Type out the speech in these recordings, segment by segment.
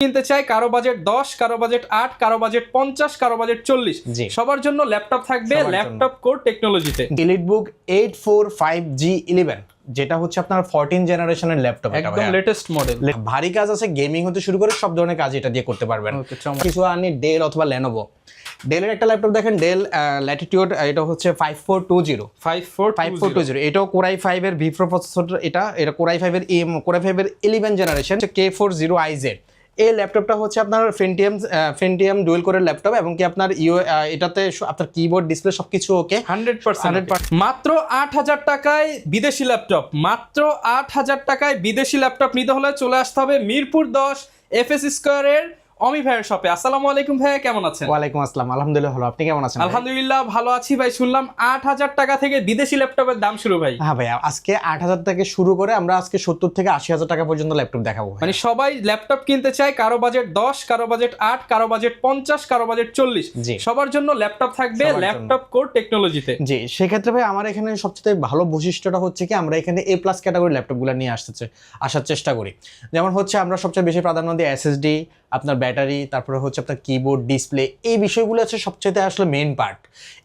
কিনতে চাই, কারো বাজেট 10, কারো বাজেট 8, কারো বাজেট 50, কারো বাজেট 40, সবার জন্য ল্যাপটপ থাকবে ল্যাপটপ কোর টেকনোলজিতে। এলিটবুক 845G11 যেটা হচ্ছে আপনার 14 জেনারেশনের ল্যাপটপ, একদম লেটেস্ট মডেল। ভারী কাজ আছে, গেমিং হতে শুরু করে সব ধরনের কাজ এটা দিয়ে করতে পারবেন। কিছু আনি ডেল অথবা লেনোভো। ডেলের একটা ল্যাপটপ দেখেন, ডেল ল্যাটিটিউড, এটা হচ্ছে 5420 এটাও কোরাই 5 এর ভি প্রসেসর, এটা কোরাই 5 এর কোরাই 5 এর 11 জেনারেশন K40IZ। এই ল্যাপটপটা হচ্ছে আপনার ফেন্টিয়াম ডুয়েল কোরের ল্যাপটপ, এবং কি আপনার এটাতে আপনার কিবোর্ড ডিসপ্লে সবকিছু ওকে 100%। মাত্র 8000 টাকায় বিদেশি ল্যাপটপ, মাত্র 8000 টাকায় বিদেশি ল্যাপটপ নিতে হলে চলে আসতে হবে মিরপুর 10 FS স্কয়ারের অমি ভাইয়ের শপে। আসসালামু আলাইকুম ভাইয়া, কেমন আছেন? ওয়ালাইকুম আসসালাম, আলহামদুলিল্লাহ ভালো, আপনি কেমন আছেন? আলহামদুলিল্লাহ ভালো আছি ভাই। শুনলাম 8000 টাকা থেকে বিদেশি ল্যাপটপের দাম শুরু ভাই। হ্যাঁ ভাই, আজকে 8000 থেকে শুরু করে আমরা আজকে 70 থেকে 80,000 টাকা পর্যন্ত ল্যাপটপ দেখাবো। মানে সবাই ল্যাপটপ কিনতে চায়, কারো বাজেট 10, কারো বাজেট 8, কারো বাজেট 50, কারো বাজেট 40, সবার জন্য ল্যাপটপ থাকবে ল্যাপটপ কোর টেকনোলজিতে। জি, সেক্ষেত্রে ভাই আমার এখানে সবচেয়ে ভালো বৈশিষ্ট্যটা হচ্ছে কি, আমরা এখানে A+ ক্যাটাগরি ল্যাপটপগুলো নিয়ে আসার চেষ্টা করি। যেমন হচ্ছে আমরা সবচেয়ে বেশি প্রাধান্য দিই SSD, আপনার ব্যাটারি, তারপরে হচ্ছে আপনার কিবোর্ড ডিসপ্লে, এই বিষয়গুলো হচ্ছে সবচেয়ে আসলে মেইন পার্ট।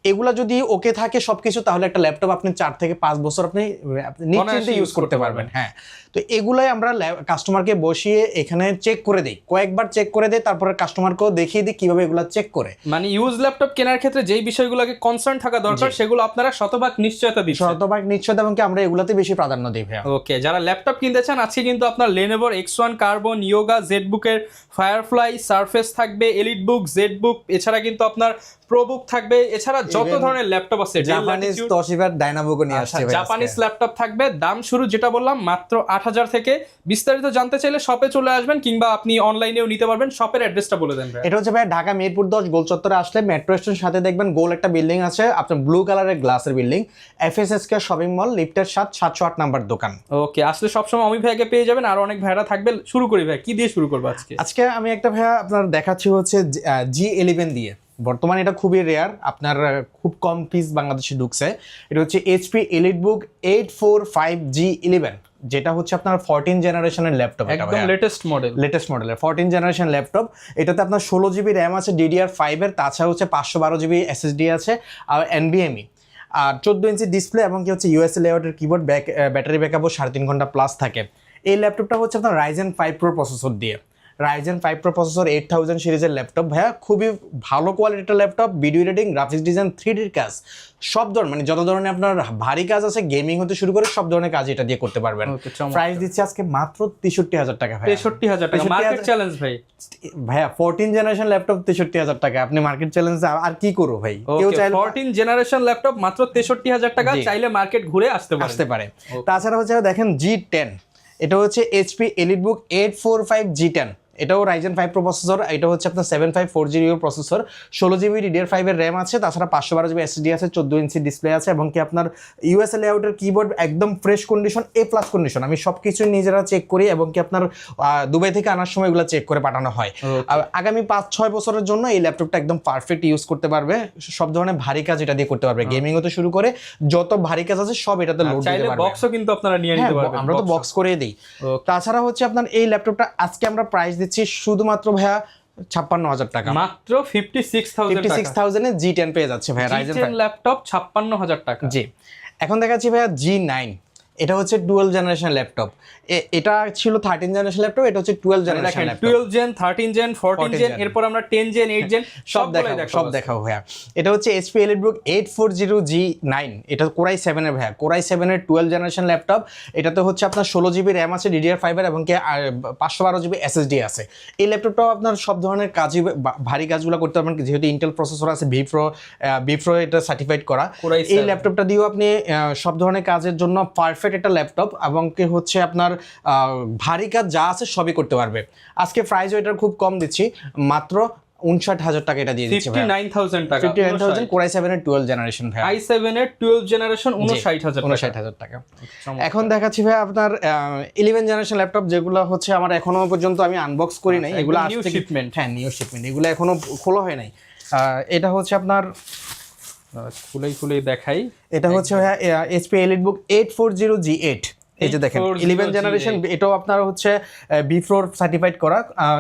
এগুলা যদি ওকে থাকে সবকিছু, তাহলে একটা ল্যাপটপ আপনি 4 থেকে 5 বছর আপনি নিশ্চিন্তে ইউজ করতে পারবেন। হ্যাঁ, তো এগুলাই আমরা কাস্টমারকে বসিয়ে এখানে চেক করে দিই, কয়েকবার চেক করে দিই, তারপরে কাস্টমারকেও দেখিয়ে দিই কিভাবে এগুলা চেক করে। মানে ইউজ ল্যাপটপ কেনার ক্ষেত্রে যেই বিষয়গুলোকে কনসার্ন থাকা দরকার সেগুলো আপনারা শতভাগ নিশ্চয়তা দিচ্ছেন। শতভাগ নিশ্চয়তা, এবং কি আমরা এগুলাতে বেশি প্রাধান্য দিই ভাইয়া। ওকে, যারা ল্যাপটপ কিনতে চান আজকে কিন্তু আপনার লেনোভোর X1 কার্বন, ইয়োগা, জেডবুকের ফায়ারফ্লাই, সারফেস থাকবে, এলিটবুক, জেডবুক, এছাড়া কিন্তু আপনার প্রোবুক থাকবে, এছাড়া যত ধরনের ল্যাপটপ আছে জাপানিজ তশিবার ডায়নাবোকো নিয়ে আসছে ভাই। জাপানিজ ল্যাপটপ থাকবে। দাম শুরু যেটা বললাম মাত্র 8000 থেকে। বিস্তারিত জানতে চাইলে শপে চলে আসবেন, কিংবা আপনি অনলাইনেও নিতে পারবেন। শপের অ্যাড্রেসটা বলে দেন ভাই। এটা হচ্ছে ভাই ঢাকা মিরপুর 10 গোল চত্বরে আসলে মেট্রো স্টেশনের সাথে দেখবেন গোল একটা বিল্ডিং আছে, আপনার ব্লু কালারের গ্লাসের বিল্ডিং, FSSK শপিং মল, লিফটের 708 নাম্বার দোকান। ওকে, আসলে সবসময় অমি ভাইকে পেয়ে যাবেন, আর অনেক ভাইরা থাকবে। শুরু করি ভাই, কি দিয়ে শুরু করবো আজকে? আজকে আমি একটা ভাইয়া আপনার দেখাচ্ছি হচ্ছে G11 দিয়ে। বর্তমানে এটা খুবই রেয়ার, আপনার খুব কম পিস বাংলাদেশে ঢুকছে। এটা হচ্ছে HP এলিটবুক 845G11, যেটা হচ্ছে আপনার 14 জেনারেশনের ল্যাপটপ, একদম লেটেস্ট মডেলের 14 জেনারেশন ল্যাপটপ। এটাতে আপনার 16GB র্যাম আছে DDR5 এর, তাছাড়া হচ্ছে 512GB SSD আছে, আর NVMe, আর 14 ইঞ্চি ডিসপ্লে, এবং কি হচ্ছে USA লেআউটের কিবোর্ড, ব্যাটারি ব্যাকআপও 3.5 ঘন্টা প্লাস থাকে। এই ল্যাপটপটা হচ্ছে আপনার Ryzen 5 Pro প্রসেসর দিয়ে, Ryzen 5 Pro প্রসেসর 8000 সিরিজের ল্যাপটপ ভাইয়া। খুবই ভালো কোয়ালিটির laptop, video editing, graphics design, 3D কাজ, সব ধরনের, মানে যত ধরনের আপনার ভারী কাজ আছে, গেমিং হতে শুরু করে সব ধরনের কাজ এটা দিয়ে করতে পারবেন। প্রাইস দিচ্ছি আজকে মাত্র 63000 টাকা ভাই। 63000 টাকা মার্কেট চ্যালেঞ্জ ভাই। ভাইয়া 14 জেনারেশন ল্যাপটপ 63000 টাকা, আপনি মার্কেট চ্যালেঞ্জ আর কি করবো ভাই? কেউ চাইলে 14 জেনারেশন ল্যাপটপ মাত্র 63000 টাকা, চাইলে মার্কেট ঘুরে আসতে পারে। তাছাড়া হচ্ছে দেখেন G10, এটা হচ্ছে HP এলিটবুক 845G10, এটাও Ryzen 5 Pro প্রসেসর। এটা হচ্ছে আপনার 7540 প্রসেসর, 16GB DDR5 এর র্যাম আছে, তাছাড়া 512GB SSD আছে, 14 ইঞ্চি ডিসপ্লে আছে, এবং কি আপনার USA লেআউটের কিবোর্ড, একদম ফ্রেশ কন্ডিশন, A+ কন্ডিশন। আমি সবকিছু নিজেরা চেক করি, এবং কি আপনার দুবাই থেকে আনার সময় এগুলো চেক করে পাঠানো হয়। আগামী 5-6 বছরের জন্য এই ল্যাপটপটা একদম পারফেক্ট ইউজ করতে পারবে। সব ধরনের ভারী কাজ এটা দিয়ে করতে পারবে, গেমিং হতে শুরু করে যত ভারী কাজ আছে সব এটাতে লোড দিতে পারবে। বক্সও কিন্তু আপনারা নিয়ে নিতে পারবেন, আমরা তো বক্স করে দিই। তাছাড়া হচ্ছে আপনার এই ল্যাপটপটা আজকে আমরা প্রাইস দিচ্ছি শুধুমাত্র ভাইয়া 56000 টাকা, মাত্র 56000 এ G10 পেয়ে যাচ্ছে ভাইয়া। Ryzen 5 ল্যাপটপ 56000 টাকা। জি, এখন দেখাচ্ছি ভাইয়া G9, এটা হচ্ছে 12 জেনারেশন ল্যাপটপ। এটা ছিল 13 জেনারেশন ল্যাপটপ, এটা হচ্ছে 12 generation laptop. 12 gen, 13 gen, 14 gen, এরপর আমরা 10 জেন, 8 জেন সব দেখাবো ভাইয়া। এটা হচ্ছে HP এলিটবুক 840G9, এটা কোরাই 7 এর ভাইয়া, কোরাই 7 এর 12 জেনারেশন ল্যাপটপ। এটাতে হচ্ছে আপনার 16GB র্যাম আছে DDR5 এর, এবং কি 512GB SSD আছে। এই ল্যাপটপটাও আপনার সব ধরনের কাজই, ভারী কাজগুলো করতে পারবেন, যেহেতু ইন্টেল প্রসেসর আছে, V-Pro এটা সার্টিফাইড করা। এই ল্যাপটপটা দিয়েও আপনি সব ধরনের কাজের জন্য পারফেক্ট একটা ল্যাপটপ, এবং কি হচ্ছে আপনার ভারী কাজ যা আছে সবই করতে পারবে। আজকে প্রাইসও এটার খুব কম দিচ্ছি, মাত্র 59000 টাকা এটা দিয়ে দিচ্ছি ভাই। 59000 টাকা, 59000 কোরাই 7 এর 12 জেনারেশন ভাই। i7 এর 12 জেনারেশন 59000 টাকা। এখন দেখাচ্ছি ভাই আপনার 11 জেনারেশন ল্যাপটপ, যেগুলো হচ্ছে আমার এখনো পর্যন্ত আমি আনবক্স করি নাই, এগুলো নিউ শিপমেন্ট। হ্যাঁ, নিউ শিপমেন্ট, এগুলো এখনো খোলা হয় নাই। এটা হচ্ছে আপনার খুলেই দেখাই। এটা হচ্ছে HP এলিটবুক 840G8, এই যে দেখেন 11 জেনারেশন, এটাও আপনার হচ্ছে B4 সার্টিফাইড করা।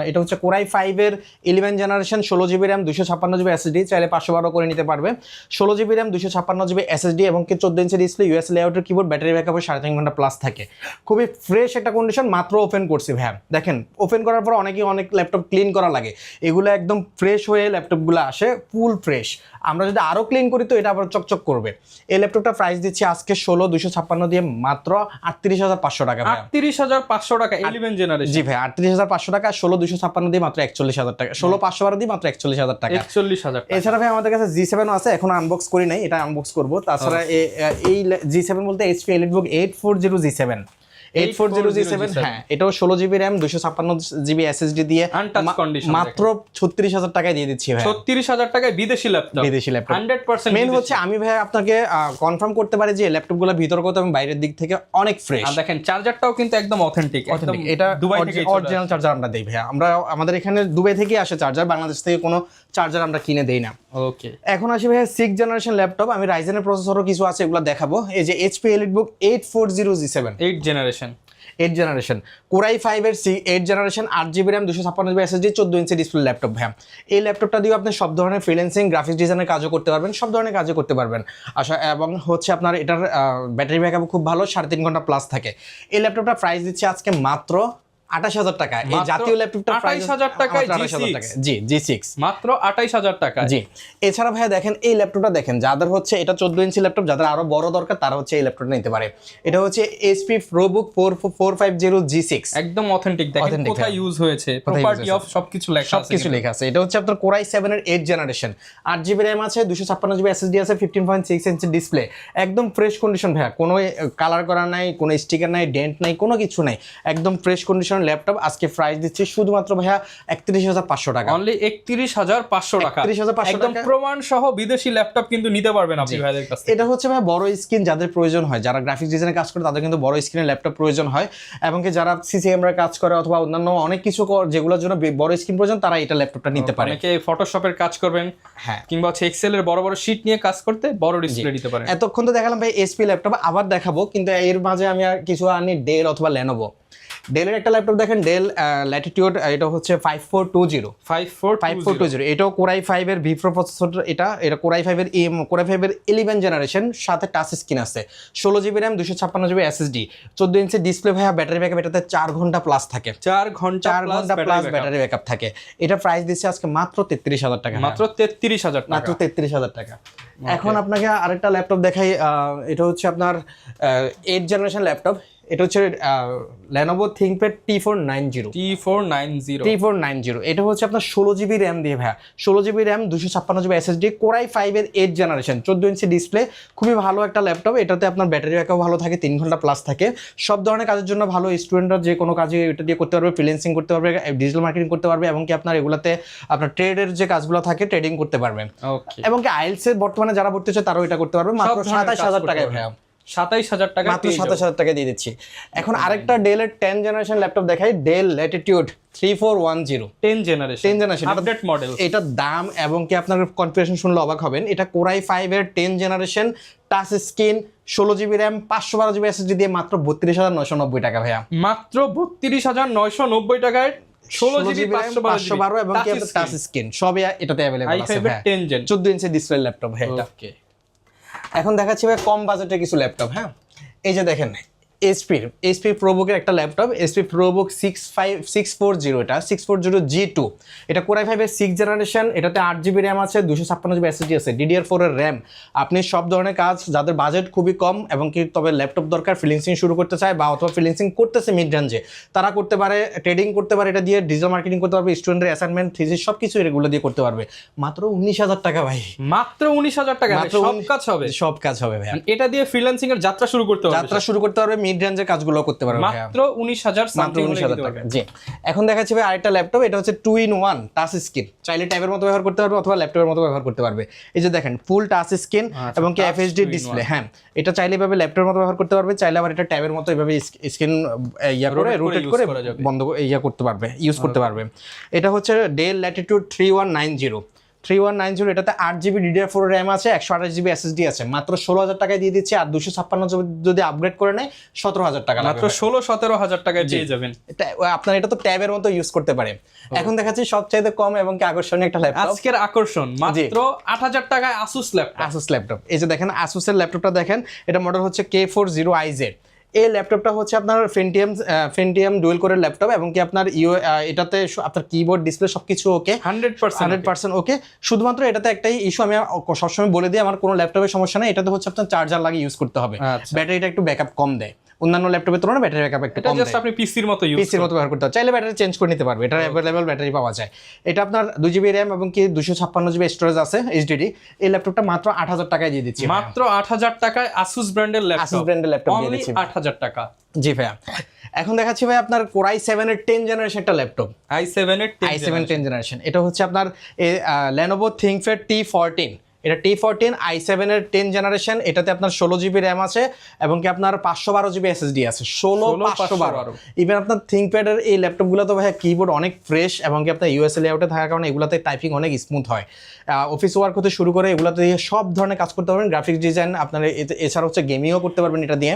এটা হচ্ছে কোরাই 5 এর 11 generation, 16 GB RAM, 256 GB SSD, চাইলে 512 করে নিতে পারবে। 16 জিবি র্যাম, 256 জিবি এসএসডি এবং কি 14 ইঞ্চি ডিসপ্লে, ইউএস লেআউটের কিবোর্ড, ব্যাটারি ব্যাকআপ 3.5 ঘন্টা প্লাস থাকে। খুবই ফ্রেশ একটা কন্ডিশন, মাত্র ওপেন করছি ভাই। দেখেন ওপেন করার পর অনেক ল্যাপটপ ক্লিন করা লাগে, এগুলো একদম ফ্রেশ হয়ে ল্যাপটপগুলো আসে ফুল ফ্রেশ। আমরা যদি আরো ক্লিন করি তো এটা আবার চকচক করবে। এই ল্যাপটপটা প্রাইস দিচ্ছি আজকে 16,256 দিয়ে মাত্র 38,500 টাকা ভাই। 38,500 টাকা 11 জেনারেশন। জি ভাই, 38,500 টাকা, 16,256 দিয়ে মাত্র 41,000 টাকা, 16,512 দিয়ে মাত্র 41,000 টাকা। 41,000 টাকা। এছাড়া ভাই আমাদের কাছে G7 আছে, এখন আনবক্স করি নাই, এটা আনবক্স করব। তাছাড়া এই G7 বলতে HP EliteBook 840 G7, 840 G7, হ্যাঁ, এটাও 16 জিবি র্যাম, 256 জিবি এসএসডি দিয়ে মাত্র 36,000 টাকায় দিয়ে দিচ্ছি ভাই। 36,000 টাকায় বিদেশি ল্যাপটপ। 100% মেন হচ্ছে আমি ভাই আপনাকে কনফার্ম করতে পারি যে ল্যাপটপগুলো ভিতরগত এবং বাইরের দিক থেকে অনেক ফ্রেশ। আর দেখেন চার্জারটাও কিন্তু একদম অথেন্টিক, এটা দুবাই থেকে অরিজিনাল চার্জার আমরা দেই ভাই। আমরা আমাদের এখানে দুবাই থেকে আসে চার্জার, বাংলাদেশ থেকে কোনো চার্জার আমরা কিনে দেই না। ওকে, এখন আসি ভাই 6 জেনারেশন ল্যাপটপ। আমি রাইজেনের প্রসেসরও কিছু আছে, এগুলো দেখাবো। এই যে HP EliteBook 840 G7, 8 generation, core i 5 এর 8 generation, 8 GB RAM, 256 GB SSD, 14 ইঞ্চি ডিসপ্লে ল্যাপটপ ভাই। এই ল্যাপটপটা দিয়ে আপনি সব ধরনের ফ্রিল্যান্সিং, গ্রাফিক্স ডিজাইনের কাজও করতে পারবেন, সব ধরনের কাজও করতে পারবেন এবং হচ্ছে আপনার এটার ব্যাটারি ব্যাকআপ খুব ভালো, 3.5 ঘন্টা প্লাস থাকে। এই ল্যাপটপটা প্রাইস দিচ্ছে আজকে মাত্র 28,000 টাকা। এই জাতীয় ল্যাপটপটা প্রাইস 28,000 টাকায় জি G6 মাত্র 28,000 টাকা। জি, এছাড়া ভাইয়া দেখেন এই ল্যাপটপটা দেখেন, যাদের হচ্ছে এটা 14 ইঞ্চি ল্যাপটপ, যাদের আরো বড় দরকার তারা হচ্ছে এই ল্যাপটপটা নিতে পারে। এটা হচ্ছে HP ProBook 450 G6, একদম অথেন্টিক। দেখেন কোথায় ইউজ হয়েছে, প্রপার্টি অফ সবকিছু লেখা আছে। এটা হচ্ছে আপনার কোরাই 7 এর 8 জেনারেশন, 8 জিবি র্যাম আছে, 256 জিবি এসএসডি আছে, 15.6 ইঞ্চি ডিসপ্লে, একদম ফ্রেশ কন্ডিশন ভাইয়া, কোনো কালার করা নাই, কোনো স্টিকার নাই, ডেন্ট নাই, কোনো কিছু নাই, একদম ফ্রেশ কন্ডিশন ল্যাপটপ। আজকে প্রাইস দিচ্ছি শুধুমাত্র ভাইয়া 31,500 টাকা, অনলি 31,500 টাকা। 31,500 একদম প্রমাণ সহ বিদেশি ল্যাপটপ কিন্তু নিতে পারবেন আপনি ভাইদের কাছ থেকে। এটা হচ্ছে ভাই বড় স্ক্রিন যাদের প্রয়োজন হয়, যারা গ্রাফিক্স ডিজাইনে কাজ করে তাদের কিন্তু বড় স্ক্রিনের ল্যাপটপ প্রয়োজন হয়, এবং কি যারা সিসি ক্যামেরা কাজ করে অথবা অন্যান্য অনেক কিছু যেগুলোর জন্য বড় স্ক্রিন প্রয়োজন, তারা এটা ল্যাপটপটা নিতে পারে। অনেকে ফটোশপের কাজ করবেন, হ্যাঁ, কিংবা হচ্ছে এক্সেল এর বড় বড় শীট নিয়ে কাজ করতে বড় ডিসপ্লে নিতে পারেন। এতক্ষণ তো দেখালাম ভাই HP ল্যাপটপ, আবার দেখাবো, কিন্তু এর মাঝে আমি আর কিছু আনি ডেল অথবা লেনোভো। ডেলের একটা ল্যাপটপ দেখেন, ডেল ল্যাটিটিউড, এটা হচ্ছে 5420, এটাও কোরাই 5 এর V4 প্রসেসর। এটা কোরাই 5 এর 11 জেনারেশন, সাথে টাচ স্ক্রিন আছে, 16 জিবি র্যাম, 256 জিবি এসএসডি, 14 ইঞ্চি ডিসপ্লে ভাইয়া। ব্যাটারি ব্যাকআপ এটাতে 4 ঘন্টা প্লাস থাকে, 4 ঘন্টা প্লাস ব্যাটারি ব্যাকআপ থাকে। এটা প্রাইস দিচ্ছে আজকে মাত্র 33,000 টাকা, মাত্র 33,000 টাকা। এখন আপনাকে আরেকটা ল্যাপটপ দেখাই, এটা হচ্ছে আপনার 8 জেনারেশন ল্যাপটপ। এটা হচ্ছে Lenovo ThinkPad T490, এটা হচ্ছে আপনার 16 জিবি র্যাম দিয়ে ভাইয়া, 16 GB RAM, 256 GB SSD, core i 5 এর 8 জেনারেশন, 14 ইঞ্চি ডিসপ্লে, খুবই ভালো একটা ল্যাপটপ। এটাতে আপনার ব্যাটারি ব্যাকআপ ভালো থাকে, 3 ঘন্টা প্লাস থাকে, সব ধরনের কাজের জন্য ভালো। স্টুডেন্টরা যে কোনো কাজে এটা দিয়ে করতে পারবে, ফ্রিল্যান্সিং করতে পারবে, ডিজিটাল মার্কেটিং করতে পারবে, এবং কি আপনার এগুলাতে আপনার ট্রেডের যে কাজগুলো থাকে ট্রেডিং করতে পারবে, এবং কি আইএলটিএস এর বর্তমানে যারা ভর্তি হচ্ছে তারাও এটা করতে পারবে মাত্র 27,000 টাকায় ভাইয়া। 27,000 টাকা, মাত্র 27,000 টাকা দিয়ে দিচ্ছি। এখন আরেকটা ডেলের 10 জেনারেশন ল্যাপটপ দেখাই, del Latitude 3410, 10 generation update model. এটা দাম এবং কি আপনার কনফিগারেশন শুনলে অবাক হবেন। এটা কোরাই 5 এর 10 generation, touch screen, 16 GB RAM, 512 GB SSD দিয়ে মাত্র 32,990 টাকা ভাইয়া। মাত্র 32,990 টাকায় 16 জিবি 512 এবং কি আপনার টাচ স্ক্রিন সবই এটাতে अवेलेबल আছে ভাই। 14 ইঞ্চি ডিসপ্লে ল্যাপটপ ভাই এটা। এখন দেখাচ্ছি ভাই কম বাজেটের কিছু ল্যাপটপ। হ্যাঁ, এই যে দেখেন HP ProBook এর একটা ল্যাপটপ, HP ProBook 640, এটা 640 G2, এটা কোরাই 5 এর 6 জেনারেশন, এটাতে 8 জিবি র্যাম আছে, 256 জিবি এসএসডি আছে, DDR4 এর র্যাম। আপনি সব ধরনের কাজ, যাদের বাজেট খুবই কম এবং কি তবে ল্যাপটপ দরকার, ফ্রিল্যান্সিং শুরু করতে চায় বা অথবা ফ্রিল্যান্সিং করতেছে মিড রেঞ্জে, তারা করতে পারে, ট্রেডিং করতে পারে, এটা দিয়ে ডিজিটাল মার্কেটিং করতে পারবে, স্টুডেন্টের অ্যাসাইনমেন্ট, থিসিস সবকিছু এগুলো দিয়ে করতে পারবে। মাত্র 19,000 টাকা ভাই, মাত্র 19,000 টাকা, সব কাজ হবে ভাই। এটা দিয়ে ফ্রিল্যান্সিং এর যাত্রা শুরু করতে পারবে, মিড রেঞ্জের কাজগুলো করতে পারবে মাত্র 19,000 টাকা। জি, এখন দেখাচ্ছি ভাই আরেকটা ল্যাপটপ, এটা হচ্ছে 2-in-1 টাচ স্ক্রিন, চাইলে ট্যাবের মতো ব্যবহার করতে পারবে অথবা ল্যাপটপের মতো ব্যবহার করতে পারবে। এই যে দেখেন ফুল টাচ স্ক্রিন এবং কি FHD ডিসপ্লে। হ্যাঁ, এটা চাইলে এভাবে ল্যাপটপের মতো ব্যবহার করতে পারবে, চাইলে আবার এটা ট্যাবের মতো এভাবে স্ক্রিন রোটেট করে বন্ধ করতে পারবে, ইউজ করতে পারবে। এটা হচ্ছে ডেল ল্যাটিটিউড 3190, 3190 এটাতে 8GB DDR4 র্যাম আছে, 128GB SSD আছে, মাত্র 16,000 টাকায় দিয়ে দিচ্ছি। আর 256 যদি আপগ্রেড করে নেয় 17,000 টাকা মাত্র 16-17 টাকায় পেয়ে যাবেন। এটা আপনার এটা তো ট্যাবের মতো ইউজ করতে পারেন। এখন দেখাচ্ছি সবচাইতে কম এবং কি আকর্ষণীয় একটা ল্যাপটপ। আজকের আকর্ষণ মাত্র 8,000 টাকায় আসুস ল্যাপটপ। আসুস ল্যাপটপ, এই যে দেখেন আসুসের ল্যাপটপটা দেখেন, এটা মডেল হচ্ছে K40IZ। এই ল্যাপটপটা হচ্ছে আপনার ফেন্টিয়াম ডুয়েল কোরের ল্যাপটপ এবং কি আপনার এটাতে আপনার কিবোর্ড ডিসপ্লে সবকিছু ওকে, 100% ওকে। শুধুমাত্র এটাতে একটাই ইস্যু আমি সবসময় বলে দিই, আমার কোনো ল্যাপটপের সমস্যা নেই, এটাতে হচ্ছে আপনার চার্জার লাগিয়ে ইউজ করতে হবে, ব্যাটারিটা একটু ব্যাকআপ কম দেয়, অন্যান্য ল্যাপটপের তুলনায় ব্যাটারি ব্যাকআপ একটু কম দেয়। আপনি পিসির মতো ব্যবহার করতে হবে, চাইলে ব্যাটারি চেঞ্জ করে নিতে পারবে, এটা অ্যাভেলেবল ব্যাটারি পাওয়া যায়। এটা আপনার 2GB র্যাম এবং কি 256GB স্টোরেজ আছে HDD। এই ল্যাপটপটা মাত্র 8,000 টাকায় দিয়ে দিচ্ছি। মাত্র 8,000 টাকায় আসুস ব্র্যান্ডের ল্যাপটপ, আসুস ব্র্যান্ডের ল্যাপটপ দিয়ে দিচ্ছি 8,000 টাকা। জি ভাইয়া, এখন দেখাচ্ছি ভাই আপনার Core i7 এর 10 জেনারেশন একটা ল্যাপটপ, i7 10 জেনারেশন। এটা হচ্ছে আপনার Lenovo ThinkPad T14, এটা T14 i7 এর 10 জেনারেশন। এটাতে আপনার 16GB র্যাম আছে এবং কি আপনার 512GB SSD আছে, 16/512। ইভেন আপনার ThinkPad এর এই ল্যাপটপগুলো তো ভাইয়া কিবোর্ড অনেক ফ্রেশ এবং কি আপনার ইউএসএ লেআউটে থাকার কারণে এগুলাতে টাইপিং অনেক স্মুথ হয়। অফিস ওয়ার্ক হতে শুরু করে এগুলোতে দিয়ে সব ধরনের কাজ করতে পারবেন, গ্রাফিক্স ডিজাইন আপনার এছাড়া হচ্ছে গেমিংও করতে পারবেন এটা দিয়ে।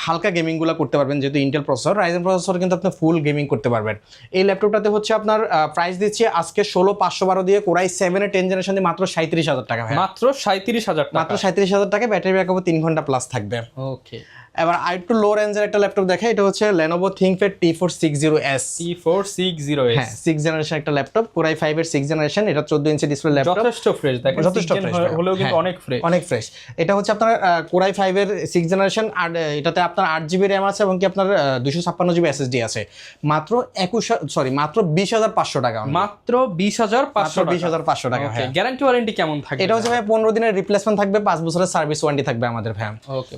হালকা গেমিংগুলো করতে পারবেন, যেহেতু ইন্টেল প্রসেসর, রাইজেন প্রসেসর কিন্তু আপনি ফুল গেমিং করতে পারবেন। এই ল্যাপটপটাতে হচ্ছে আপনার প্রাইস দিচ্ছি আজকে 16,512 দিয়ে Core i7 এর 10 জেনারেশন দিয়ে মাত্র 37,000 টাকা। মাত্র 37,000 টাকা, মাত্র 37,000 টাকা, ব্যাটারি ব্যাকআপ 3 ঘন্টা প্লাস থাকবে। ওকে, এবার আরেকটু লো রেঞ্জের একটা ল্যাপটপ দেখে, এটা হচ্ছে Lenovo ThinkPad T460S। হ্যাঁ, 6 জেনারেশন একটা ল্যাপটপ, Core i5 এর 6 জেনারেশন। এটা 14 ইঞ্চি ডিসপ্লে ল্যাপটপ, যথেষ্ট ফ্রেশ, দেখেন যথেষ্ট ফ্রেশ হলেও কিন্তু অনেক ফ্রেশ, অনেক ফ্রেশ। এটা হচ্ছে আপনার Core i5 এর 6 জেনারেশন, আর এটাতে আপনার 8GB র্যাম আছে এবং কি আপনার 256GB SSD আছে। মাত্র 20,500 টাকা, মাত্র 20,500 টাকা। গ্যারান্টি ওয়ারেন্টি কেমন থাকবে? এটা হচ্ছে ভাই 15 দিনের রিপ্লেসমেন্ট থাকবে, 5 বছরের সার্ভিস ওয়ারেন্টি থাকবে আমাদের ভাই।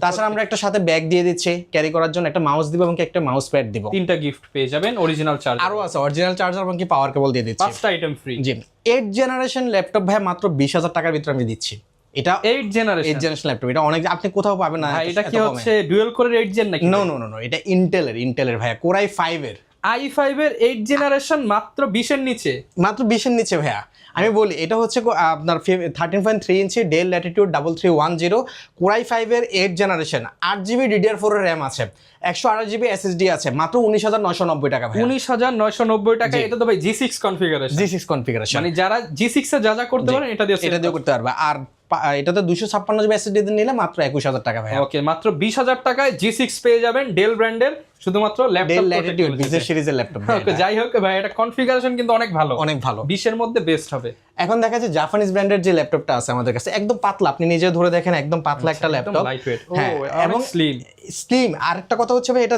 তাছাড়া আমরা একটা সাথে ব্যাগ দিয়ে দিচ্ছি ক্যারি করার জন্য, একটা মাউস দিব এবং একটা মাউস প্যাড দিব, 3টা গিফট পেয়ে যাবেন, অরিজিনাল চার্জার আরো আছে, অরিজিনাল চার্জার এবং কি পাওয়ার কেবল দিয়ে দিচ্ছি, 5টা আইটেম ফ্রি। জি, 8 জেনারেশন ল্যাপটপ ভাই মাত্র 20,000 টাকার ভিতরে আমি দিচ্ছি। এটা 8 জেনারেশন ল্যাপটপ, এটা অনেক আপনি কোথাও পাবেন না। এটা কি হচ্ছে ডুয়াল কোরের 8 জেন নাকি? নো, এটা ইন্টেলের ভাইয়া, Core i5 এর 8 জেনারেশন, মাত্র 20 এর নিচে, মাত্র 20 এর নিচে ভাইয়া। আমি বলি এটা হচ্ছে আপনার 13.3 ইঞ্চি ডেল ল্যাটিটিউড 3310 Core i5 এর 8 জেনারেশন, 8GB DDR4 এর র্যাম আছে, 128GB SSD আছে, মাত্র 19,990 টাকা ভাই। 19,990 টাকা। এটা তো ভাই G6 কনফিগারেশন, মানে যারা G6 এ যা যা করতে পারেন এটা দিয়ে করতে পারবে। আর এটাতে 256GB SSD নিলে মাত্র 21,000 টাকা ভাই। ওকে, মাত্র 20,000 টাকায় G6 পেয়ে যাবেন, ডেল ব্র্যান্ডের, শুধুমাত্র ল্যাপটপ ল্যাটিটিউড বিজনেস সিরিজের ল্যাপটপ। ওকে, যাই হোক ভাই, এটা কনফিগারেশন কিন্তু অনেক ভালো, 20 এর মধ্যে বেস্ট হবে। এখন দেখা যাচ্ছে জাপানিজ ব্র্যান্ডের যে ল্যাপটপটা আছে আমাদের কাছে, একদম পাতলা, আপনি নিজে ধরে দেখেন, একদম পাতলা একটা ল্যাপটপ, এবং স্লিম। আর একটা কথা হচ্ছে ভাই, এটা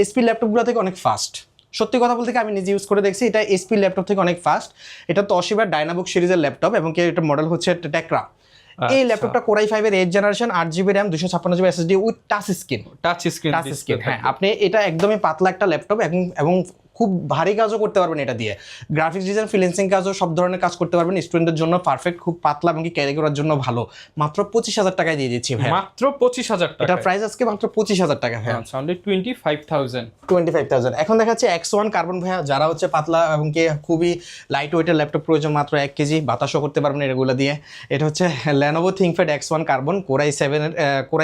এসপি ল্যাপটপগুলো থেকে অনেক ফাস্ট। সত্যি কথা বলতে আমি নিজে ইউজ করে দেখছি, এটা এসপি ল্যাপটপ থেকে অনেক ফাস্ট। এটা Toshiba ডাইনাবুক সিরিজের ল্যাপটপ এবং এটা মডেল হচ্ছে টেকরা। এই ল্যাপটপটা Core i5 এর 8 generation, 8GB RAM, 256GB SSD with touch screen. হ্যাঁ, আপনি এটা একদমই পাতলা একটা ল্যাপটপ এবং খুব ভারী কাজও করতে পারবেন এটা দিয়ে, গ্রাফিক্স ডিজাইন, ফ্রিল্যান্সিং কাজও সব ধরনের কাজ করতে পারবেন। স্টুডেন্টদের জন্য পারফেক্ট, খুব পাতলা এবং ক্যারি করার জন্য ভালো। মাত্র 25,000 টাকায় দিয়ে দিচ্ছি ভাই, মাত্র 25,000 টাকা। এটা প্রাইস আজকে মাত্র 25,000 টাকা ভাই, অনলি 25,000। এখন দেখাচ্ছে X1 কার্বন ভাইয়া, যারা হচ্ছে পাতলা এবং কি খুবই লাইট ওয়েটের ল্যাপটপ প্রয়োজন, মাত্র 1 কেজি বাতাসও করতে পারবেন এগুলো দিয়ে। এটা হচ্ছে Lenovo ThinkPad X1 carbon, Core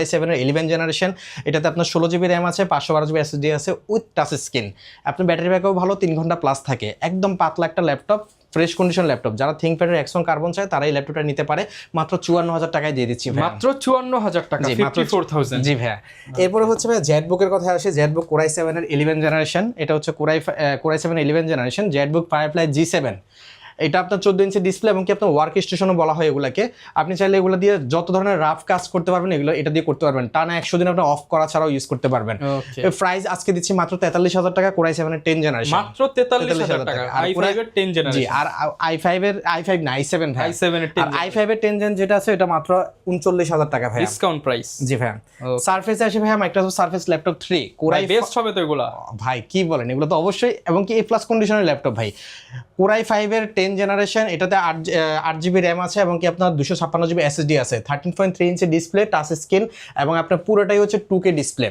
i7 এর 11 জেনারেশন। এটাতে আপনার 16GB র্যাম আছে, 512GB SSD আছে উইথ টাচ স্ক্রিন। আপনার ব্যাটারি ব্যাকআপ ভালো, 3 ঘন্টা প্লাস থাকে। একদম পাতলা একটা ল্যাপটপ, ফ্রেশ কন্ডিশন ল্যাপটপ। যারা ThinkPad এর X1 কার্বন চায় তারা এই ল্যাপটপটা নিতে পারে, মাত্র 54,000 টাকায় দিয়ে দিচ্ছি ভাই, মাত্র 54,000 টাকা, 54,000। জি ভাই। এরপরে হচ্ছে ভাই ZBook-এর কথা আসে, ZBook Core i7 এর 11 জেনারেশন। এটা হচ্ছে Core i7 11 generation, ZBook Firefly G7। এটা আপনার 14 ইঞ্চি ডিসপ্লে এবং কি আপনার ওয়ার্ক স্টেশনও বলা হয় এগুলাকে। আপনি চাইলে এগুলো দিয়ে যত ধরনের রাফ কাজ করতে পারবেন এগুলো এটা দিয়ে করতে পারবেন, টানা 100 দিন আপনি অফ করা ছাড়াও ইউজ করতে পারবেন। প্রাইস আজকে দিচ্ছি মাত্র 43,000 টাকা, Core i7 এর 10 জেনারেশন, মাত্র 43,000 টাকা। i5 এর 10 জেনারেশন, জি। আর i5 না, i7 ভাই, i7 এর 10 আর i5 এর 10 জেন যেটা আছে এটা মাত্র 39,000 টাকা ভাই, ডিসকাউন্ট প্রাইস। জি ভাই। সারফেস আসে ভাই, Microsoft Surface laptop 3 Core i best হবে তো এগুলা ভাই, কি বলেন, এগুলো তো অবশ্যই, এবং কি A+ কন্ডিশনের ল্যাপটপ ভাই। Core i5 এর 10 জেনারেশন, এটাতে 8GB র্যাম আছে এবং কি আপনার 256GB SSD আছে, 13.3 ইঞ্চি ডিসপ্লে, টাচ স্ক্রিন এবং আপনার পুরোটাই হচ্ছে 2K ডিসপ্লে।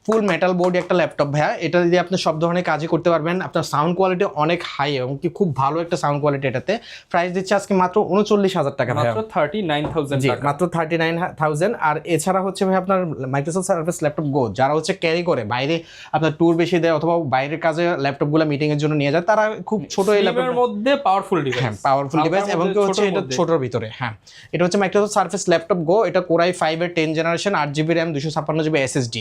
ফুল মেটাল বোর্ড একটা ল্যাপটপ ভাইয়া, এটা দিয়ে আপনি সব ধরনের কাজই করতে পারবেন। আপনার সাউন্ড কোয়ালিটি অনেক হাই এবং কি খুব ভালো একটা সাউন্ড কোয়ালিটি এটাতে। প্রাইস দিচ্ছে আজকে মাত্র 39,000 টাকা ভাইয়া, মাত্র 39,000 জি টাকা। মাত্র 39,000। আর এছাড়া হচ্ছে ভাই আপনার মাইক্রোসফট সার্ফেস ল্যাপটপ গো, যারা হচ্ছে ক্যারি করে বাইরে আপনার ট্যুর বেশি দেয় অথবা বাইরের কাজে ল্যাপটপগুলো মিটিং এর জন্য নিয়ে যায়, তারা খুব ছোট এই ল্যাপটপের মধ্যে পাওয়ারফুল ডিভাইস, হ্যাঁ পাওয়ারফুল ডিভাইস এবং কি হচ্ছে এটা ছোটর ভিতরে। হ্যাঁ, এটা হচ্ছে মাইক্রোসফট সার্ফেস ল্যাপটপ গো, এটা কোরাই 5 এর 10 generation, 8GB RAM, 256GB SSD,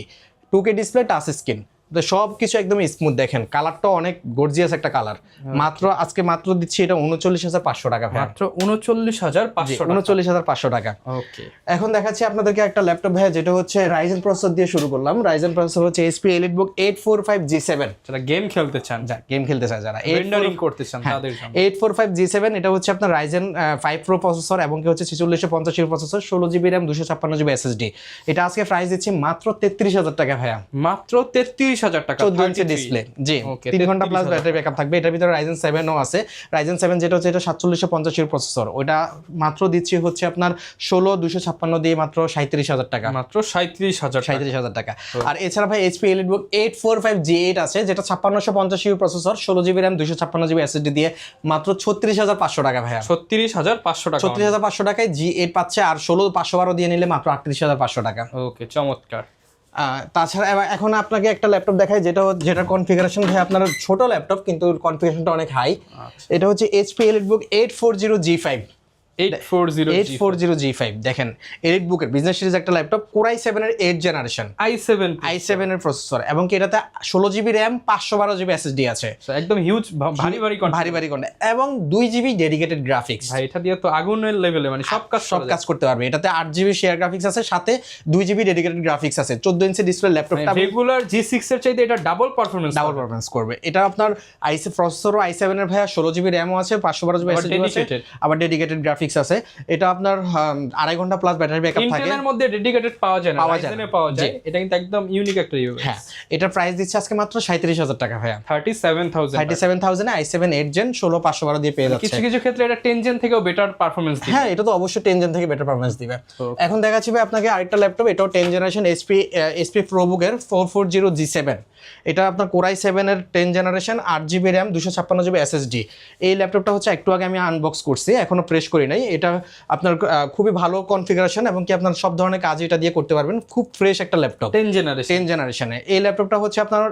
2K display, touch screen, তো সব কিছু একদম স্মুথ। দেখেন কালারটা অনেক গর্জিয়াস একটা কালার। মাত্র আজকে মাত্র দিচ্ছি এটা 39,500 টাকা ভাই, মাত্র 39,500 টাকা। 39,500 টাকা। ওকে, এখন দেখাচ্ছি আপনাদেরকে একটা ল্যাপটপ ভাই, যেটা হচ্ছে রাইজেন প্রসেসর দিয়ে শুরু করলাম। রাইজেন প্রসেসর হচ্ছে HP EliteBook 845G7, যারা গেম খেলতে চান, যা গেম খেলতে চায়, যারা রেন্ডারিং করতে চান তাদের জন্য 845G7, এটা হচ্ছে আপনার রাইজেন 5 Pro প্রসেসর এবং কি হচ্ছে 4685 processor, 16GB RAM, 256GB SSD। এটা আজকে প্রাইস দিচ্ছি মাত্র 33,000 টাকা ভাইয়া, মাত্র 33,000 টাকা। 14 ইঞ্চি ডিসপ্লে, জি 3 ঘন্টা প্লাস ব্যাটারি ব্যাকআপ থাকবে। এটার ভিতরে রাইজেন 7ও আছে। রাইজেন 7 যেটা হচ্ছে এটা 4750 প্রসেসর, ওটা মাত্র দিচ্ছি হচ্ছে আপনার 16256 দিয়ে মাত্র 37,000 টাকা, মাত্র 37,000 টাকা। আর এছাড়া ভাই HP EliteBook 845G8 আছে, যেটা 5650 processor, 16GB RAM, 256GB SSD দিয়ে মাত্র 36,500 টাকা ভাইয়া, 36,500 টাকা। 36,500 টাকায় G8 পাচ্ছে। আর 16512 দিয়ে নিলে মাত্র 38,500 টাকা। ওকে, চমৎকার। তাছাড়া এখন আপনাকে একটা ল্যাপটপ দেখাই, যেটার কনফিগারেশন ভাই আপনার ছোট ল্যাপটপ কিন্তু কনফিগারেশনটা অনেক হাই। এটা হচ্ছে HP EliteBook 840G5, 840G5 দেখেন EliteBook এর বিজনেস সিরিজ একটা ল্যাপটপ, কোরাই 7 এর 8 জেনারেশন, i7 এর প্রসেসর এবং কি এটাতে 16GB RAM, 512GB SSD আছে। একদম হিউজ, ভারী ভারী কন্টেন্ট এবং 2GB ডেডিকেটেড গ্রাফিক্স। ভাই এটা দিয়ে তো আগুনের লেভেলে মানে সব কাজ করতে পারবে। এটাতে 8GB শেয়ার গ্রাফিক্স আছে, সাথে 2GB ডেডিকেটেড গ্রাফিক্স আছে। 14 ইঞ্চি ডিসপ্লে ল্যাপটপটা রেগুলার G6 এর চাইতে এটা ডাবল পারফরম্যান্স করবে। এটা আপনার প্রসেসরও i7 এর ভাইয়া, 16GB RAM ও আছে, 512GB SSD আছে, আবার ডেডিকেটেড গ্রাফিক্স আছে। এটা আপনার 2.5 ঘন্টা প্লাস ব্যাটারি ব্যাকআপ থাকে। ইন্টেলের মধ্যে ডেডিকেটেড পাওয়া যায় না, রাইজেনে পাওয়া যায়। এটা কিন্তু একদম ইউনিক একটা ইউজ। হ্যাঁ, এটার প্রাইস দিচ্ছে আজকে মাত্র 37,000 টাকা ভাইয়া, 37,000 এ i7 8 জেন 16512 দিয়ে পেয়ে যাচ্ছে। কিছু কিছু ক্ষেত্রে এটা 10 জেন থেকেও বেটার পারফরম্যান্স দিবে। হ্যাঁ, এটা তো অবশ্যই 10 জেন থেকে বেটার পারফরম্যান্স দিবে। এখন দেখাচ্ছি ভাই আপনাকে আরেকটা ল্যাপটপ, এটাও 10 জেনারেশন HP ProBook এর 440G7। এটা আপনার কোরাই 7 এর 10 generation, 8GB RAM, 256GB SSD। এই ল্যাপটপটা হচ্ছে একটু আগে আমি আনবক্স করছি, এখনো প্রেস করি নাই। এটা আপনার খুবই ভালো কনফিগারেশন এবং কি আপনার সব ধরনের কাজ এটা দিয়ে করতে পারবেন। খুব ফ্রেশ একটা ল্যাপটপ, 10 জেনারেশনে। এই ল্যাপটপটা হচ্ছে আপনার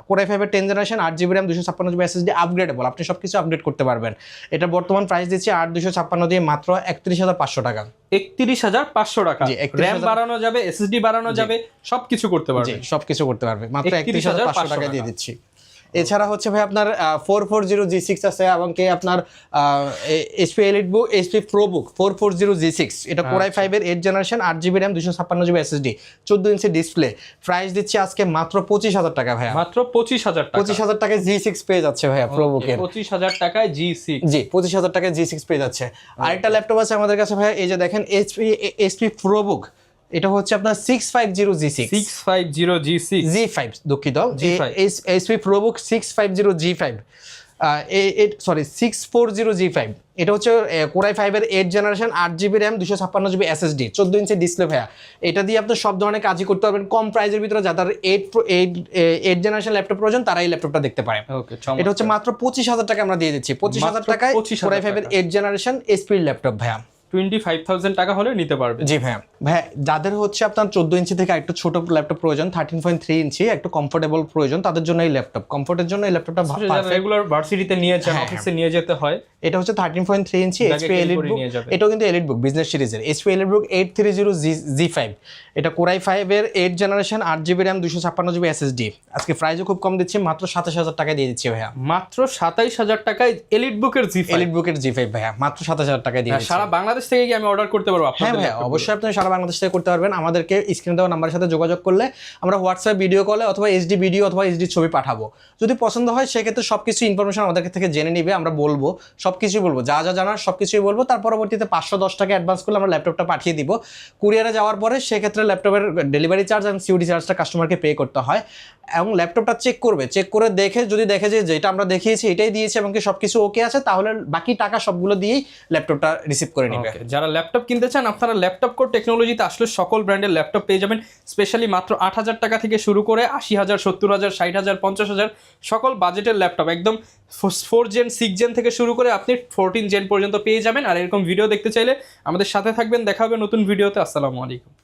কোরাই 5 এর 10 generation, 8GB RAM, 256GB SSD, upgradeable, আপনি সবকিছু আপগ্রেড করতে পারবেন। এটা বর্তমান প্রাইস দিচ্ছে 8,256 দিয়ে মাত্র 31,500 টাকা, 31,500 টাকা। RAM বাড়ানো যাবে, SSD বাড়ানো যাবে, সবকিছু করতে পারবে, সবকিছু করতে পারবে। মাত্র 31,500 টাকা দিয়ে দিচ্ছি। এছাড়া হচ্ছে ভাই আপনার 440G6 আছে এবং কি আপনার HP EliteBook HP ProBook 440G6, এটা কোরাই 5 এর 8 generation, 8GB RAM, 256GB SSD, 14 ইঞ্চি ডিসপ্লে। প্রাইস দিচ্ছি আজকে মাত্র 25,000 টাকা ভাইয়া, মাত্র 25,000 টাকা। 25,000 টাকায় G6 পেয়ে যাচ্ছে ভাইয়া ProBook এর। 25,000 টাকায় G6, জি 25,000 টাকায় G6 পেয়ে যাচ্ছে। আরেকটা ল্যাপটপ আছে আমাদের কাছে ভাইয়া, এই যে দেখেন HP ProBook, এটা হচ্ছে আপনার 650G6, 650G6 দুঃখিত, HP ProBook 650G5, 640G5। এটা হচ্ছে কোরাই 5 এর 8 generation, 8GB RAM, 256GB SSD, 14 ইঞ্চি ডিসপ্লে ভাইয়া। এটা দিয়ে আপনি সব ধরনের কাজই করতে পারবেন কম প্রাইসের ভিতরে। যাদের 8 জেনারেশন ল্যাপটপ প্রয়োজন তারা এই ল্যাপটপটা দেখতে পারেন। এটা হচ্ছে মাত্র 25,000 টাকা আমরা দিয়ে দিচ্ছি। 25,000 টাকায় কোরাই 5 এর 8 জেনারেশন HP ল্যাপটপ ভাইয়া। 25,000 টাকা হলে নিতে পারবে। জি ভাইয়া। যাদের হচ্ছে আপনার 14 ইঞ্চি থেকে একটু ছোট ল্যাপটপ প্রয়োজন, 13.3 ইঞ্চি একটু কমফোর্টেবল প্রয়োজন, তাদের জন্য এই ল্যাপটপ, কমফোর্টের জন্য এই ল্যাপটপটা রেগুলার ভার্সিটিতে নিয়ে যান, অফিসে নিয়ে যেতে হয়। এটা হচ্ছে 13.3 ইঞ্চি HP EliteBook, এটাও কিন্তু EliteBook বিজনেস সিরিজের HP EliteBook 830G5। এটা কোরাই 5 এর 8 generation, 8GB RAM, 256GB SSD। আজকে প্রাইসও খুব কম দিচ্ছি, মাত্র 27,000 টাকায় দিয়ে দিচ্ছি ভাইয়া, মাত্র 27,000 টাকায় EliteBook এর G5 ভাইয়া, মাত্র 27,000 টাকায় দিয়ে দিচ্ছি। সারা বাংলাদেশ থেকে কি আমি অর্ডার করতে পারবো আপনাদের? হ্যাঁ ভাইয়া, অবশ্যই আপনি সারা বাংলাদেশ থেকে করতে পারবেন। আমাদেরকে স্ক্রিনে দেওয়া নাম্বারের সাথে যোগাযোগ করলে আমরা হোয়াটসঅ্যাপ ভিডিও কলে অথবা HD ভিডিও অথবা HD ছবি পাঠাবো। যদি পছন্দ হয় সেক্ষেত্রে সবকিছু ইনফরমেশন আমাদের থেকে জেনে নিবে, আমরা বলবো, সবকিছুই বলবো, যা যা জানার সবকিছুই বলবো। তার পরবর্তীতে 510 টাকা অ্যাডভান্স করলে আমরা ল্যাপটপটা পাঠিয়ে দিব। কুরিয়ারে যাওয়ার পরে সেক্ষেত্রে ল্যাপটপের ডেলিভারি চার্জ এবং সিওডি চার্জটা কাস্টমারকে পে করতে হয়। এবং ল্যাপটপটা চেক করবে, চেক করে দেখে যদি দেখে যে যেটা আমরা দেখিয়েছি এটাই দিয়েছে এবং কি সব কিছু ওকে আছে, তাহলে বাকি টাকা সবগুলো দিয়েই ল্যাপটপটা রিসিভ করে নেবে। Okay, যারা ল্যাপটপ কিনতে চান আপনারা ল্যাপটপ কোর টেকনোলজিতে আসলে সকল ব্র্যান্ডের ল্যাপটপ পেয়ে যাবেন, স্পেশালি মাত্র 8,000 টাকা থেকে শুরু করে 80,000, 70,000, 60,000, 50,000 সকল বাজেটের ল্যাপটপ একদম 4 জেন 6 জেন থেকে শুরু করে আপনি 14 জেন পর্যন্ত পেয়ে যাবেন। আর এরকম ভিডিও দেখতে চাইলে আমাদের সাথে থাকবেন, দেখা হবে নতুন ভিডিওতে। আসসালামু আলাইকুম।